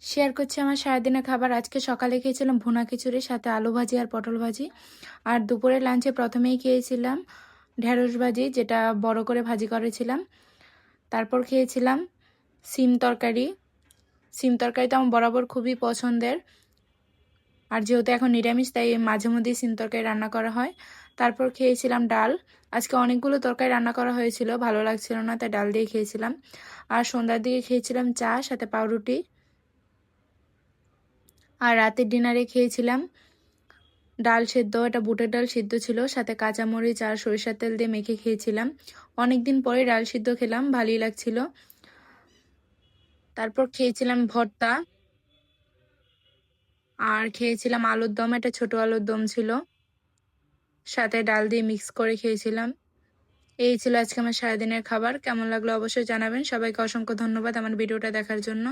Share করছি আমার সারাদিনের খাবার। আজকে সকালে খেয়েছিলাম ভুনা খিচুড়ির সাথে আলু ভাজি আর পটল ভাজি। আর দুপুরে লাঞ্চে প্রথমেই খেয়েছিলাম ঢেঁড়স ভাজি, যেটা বড় করে ভাজি করেছিলাম। তারপর খেয়েছিলাম সিম তরকারি। সিম তরকারি তো আমার বরাবর খুবই পছন্দের, আর যেহেতু এখন নিরামিষ তাই মাঝে মধ্যেই সিম তরকারি রান্না করা হয়। তারপর খেয়েছিলাম ডাল। আজকে অনেকগুলো তরকারি রান্না করা হয়েছিল, ভালো লাগছিল না তাই ডাল দিয়ে খেয়েছিলাম। আর সন্ধ্যার দিকে খেয়েছিলাম চা সাথে পাউরুটি। আর রাতের ডিনারে খেয়েছিলাম ডাল সেদ্ধ, এটা বুটের ডাল সিদ্ধ ছিল, সাথে কাঁচামরিচ আর সরিষার তেল দিয়ে মেখে খেয়েছিলাম। অনেকদিন পরে ডাল সিদ্ধ খেলাম, ভালোই লাগছিল। তারপর খেয়েছিলাম ভর্তা, আর খেয়েছিলাম আলুর দম, এটা ছোট আলুর দম ছিল, সাথে ডাল দিয়ে মিক্স করে খেয়েছিলাম। এই ছিল আজকে আমার সারাদিনের খাবার। কেমন লাগলো অবশ্যই জানাবেন। সবাইকে অসংখ্য ধন্যবাদ আমার ভিডিওটা দেখার জন্য।